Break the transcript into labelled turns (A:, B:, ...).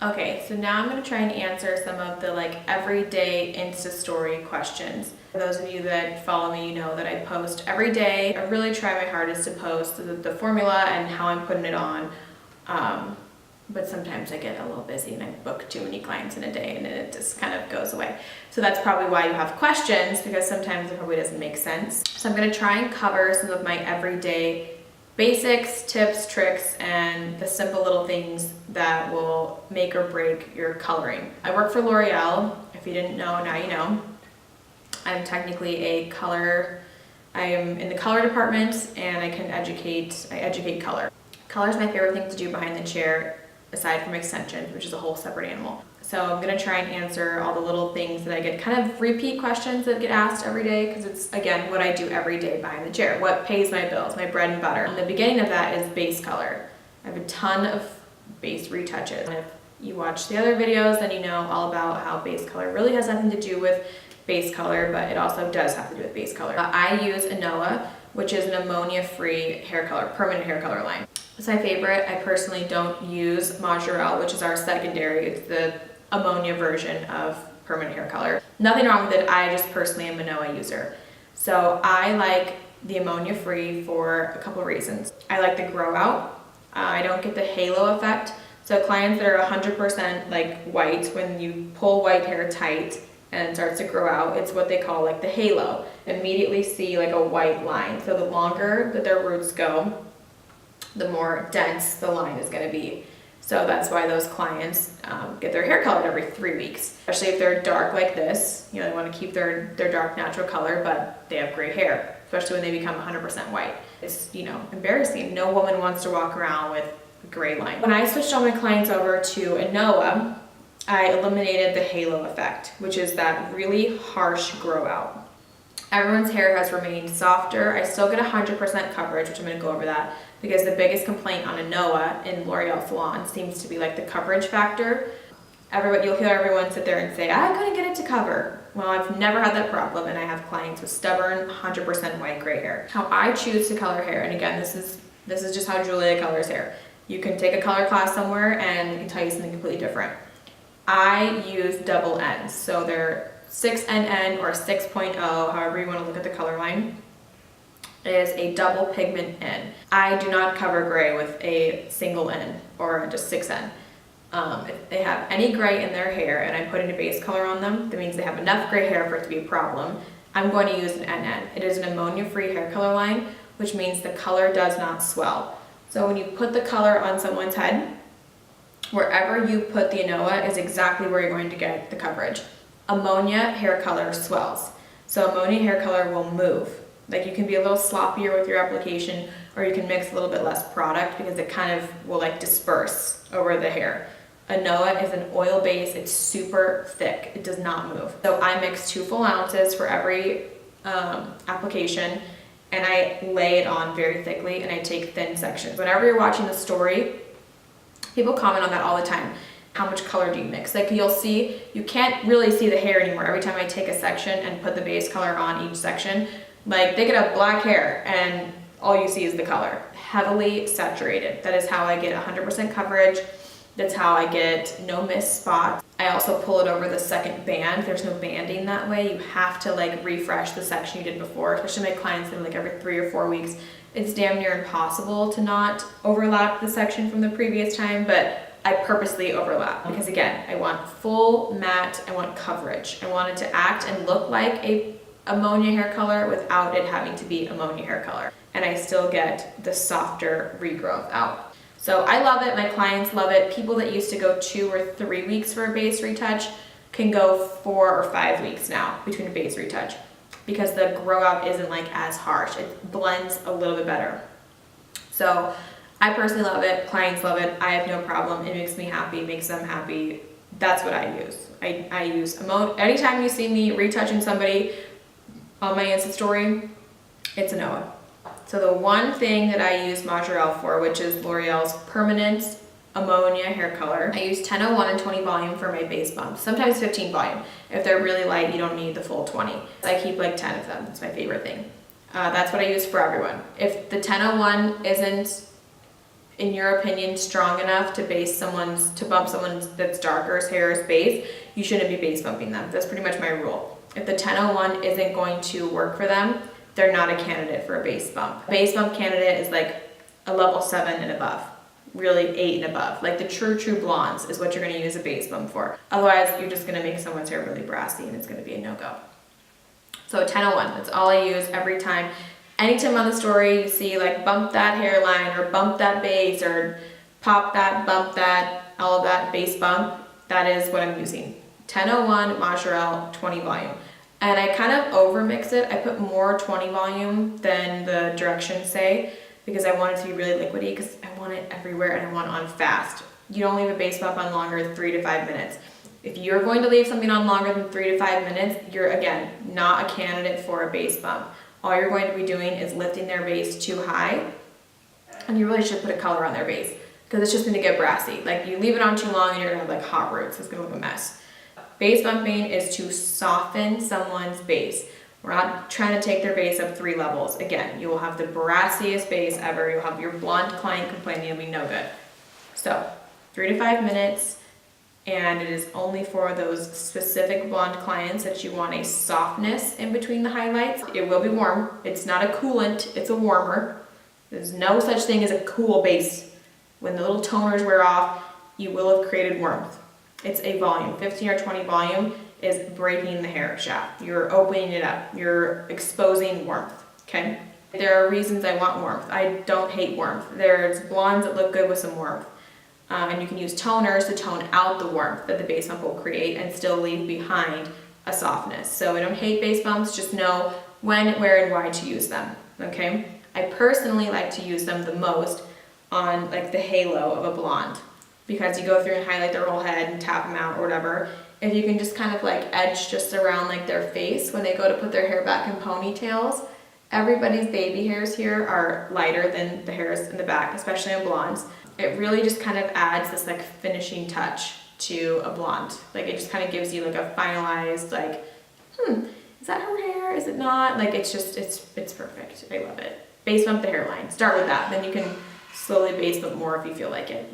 A: Okay, so now I'm going to try and answer some of the everyday Insta story questions. For those of you that follow me, you know that I post every day. I really try my hardest to post the formula and how I'm putting it on. But sometimes I get a little busy and I book too many clients in a day and then it just kind of goes away. So that's probably why you have questions, because sometimes it probably doesn't make sense. So I'm going to try and cover some of my everyday basics, tips, tricks, and the simple little things that will make or break your coloring. I work for L'Oreal. If you didn't know, now you know. I'm technically I am in the color department and I educate color. Color is my favorite thing to do behind the chair, aside from extensions, which is a whole separate animal. So I'm gonna try and answer all the little things that I get, kind of repeat questions that get asked every day, because it's, again, what I do every day behind the chair. What pays my bills, my bread and butter. And the beginning of that is base color. I have a ton of base retouches. And if you watch the other videos, then you know all about how base color really has nothing to do with base color, but it also does have to do with base color. I use Anoa, which is an ammonia-free hair color, permanent hair color line. It's my favorite. I personally don't use Majorelle, which is our secondary. It's the ammonia version of permanent hair color. Nothing wrong with it. I just personally am a Anoa user. So I like the ammonia free for a couple of reasons. I like the grow out. I don't get the halo effect. So clients that are 100% like white, when you pull white hair tight and it starts to grow out, it's what they call like the halo. Immediately see like a white line. So the longer that their roots go, the more dense the line is going to be. So that's why those clients get their hair colored every 3 weeks. Especially if they're dark like this, you know, they want to keep their dark natural color, but they have gray hair, especially when they become 100% white. It's, you know, embarrassing. No woman wants to walk around with a gray line. When I switched all my clients over to Anoa, I eliminated the halo effect, which is that really harsh grow out. Everyone's hair has remained softer. I still get 100% coverage, which I'm going to go over that, because the biggest complaint on Anoa in L'Oreal salons seems to be like the coverage factor. You'll hear everyone sit there and say, I couldn't get it to cover. Well, I've never had that problem, and I have clients with stubborn 100% white gray hair. How I choose to color hair, and again, this is just how Julia colors hair. You can take a color class somewhere and it can tell you something completely different. I use double N's, so they're 6NN or 6.0, however you want to look at the color line, is a double pigment N. I do not cover gray with a single N or just 6N. If they have any gray in their hair and I'm putting a base color on them, that means they have enough gray hair for it to be a problem. I'm going to use an NN. It is an ammonia-free hair color line, which means the color does not swell. So when you put the color on someone's head, wherever you put the Anoa is exactly where you're going to get the coverage. Ammonia hair color swells. So ammonia hair color will move. Like, you can be a little sloppier with your application, or you can mix a little bit less product because it kind of will like disperse over the hair. Anoa is an oil base. It's super thick. It does not move. So I mix 2 full ounces for every application, and I lay it on very thickly, and I take thin sections. Whenever you're watching the story, people comment on that all the time. How much color do you mix? Like, you'll see, you can't really see the hair anymore. Every time I take a section and put the base color on each section, like, they could have black hair and all you see is the color. Heavily saturated. That is how I get 100% coverage. That's how I get no missed spots. I also pull it over the second band. There's no banding that way. You have to like refresh the section you did before, especially my clients that are like every 3 or 4 weeks. It's damn near impossible to not overlap the section from the previous time, but I purposely overlap because, again, I want full matte, I want coverage. I want it to act and look like a ammonia hair color without it having to be ammonia hair color. And I still get the softer regrowth out. So I love it, my clients love it. People that used to go 2 or 3 weeks for a base retouch can go 4 or 5 weeks now between a base retouch, because the grow out isn't like as harsh. It blends a little bit better. So I personally love it, clients love it, I have no problem. It makes me happy, makes them happy. That's what I use. I use Anoa. Anytime you see me retouching somebody on my Insta story, it's Anoa. So the one thing that I use Majorelle for, which is L'Oreal's permanent ammonia hair color, I use 1001 and 20 volume for my base bumps. Sometimes 15 volume. If they're really light, you don't need the full 20. I keep like 10 of them. It's my favorite thing. That's what I use for everyone. If the 1001 isn't in your opinion, strong enough to bump someone's that's darker's hair's base, you shouldn't be base bumping them. That's pretty much my rule. If the 1001 isn't going to work for them, they're not a candidate for a base bump. A base bump candidate is like a level 7 and above, really 8 and above. Like the true blondes is what you're gonna use a base bump for. Otherwise, you're just gonna make someone's hair really brassy and it's gonna be a no-go. So 1001, that's all I use every time. Anytime on the story you see like bump that hairline or bump that base or pop that, bump that, all of that base bump, that is what I'm using. 1001 Majorelle 20 volume. And I kind of over mix it. I put more 20 volume than the directions say because I want it to be really liquidy because I want it everywhere and I want it on fast. You don't leave a base bump on longer than 3 to 5 minutes. If you're going to leave something on longer than 3 to 5 minutes, you're again not a candidate for a base bump. All you're going to be doing is lifting their base too high, and you really should put a color on their base because it's just going to get brassy. Like you leave it on too long and you're going to have like hot roots. It's going to look a mess. Base bumping is to soften someone's base. We're not trying to take their base up 3 levels. Again, you will have the brassiest base ever. You'll have your blonde client complaining, it'll be no good. So 3 to 5 minutes. And it is only for those specific blonde clients that you want a softness in between the highlights. It will be warm. It's not a coolant, it's a warmer. There's no such thing as a cool base. When the little toners wear off, you will have created warmth. It's a volume. 15 or 20 volume is breaking the hair shaft. You're opening it up. You're exposing warmth, okay? There are reasons I want warmth. I don't hate warmth. There's blondes that look good with some warmth. And you can use toners to tone out the warmth that the base bump will create and still leave behind a softness. So I don't hate base bumps, just know when, where, and why to use them, okay? I personally like to use them the most on like the halo of a blonde because you go through and highlight their whole head and tap them out or whatever. If you can just kind of like edge just around like their face when they go to put their hair back in ponytails, everybody's baby hairs here are lighter than the hairs in the back, especially on blondes. It really just kind of adds this like finishing touch to a blonde. Like it just kind of gives you like a finalized like, is that her hair? Is it not? Like it's just, it's perfect. I love it. Base bump the hairline. Start with that. Then you can slowly base bump more if you feel like it.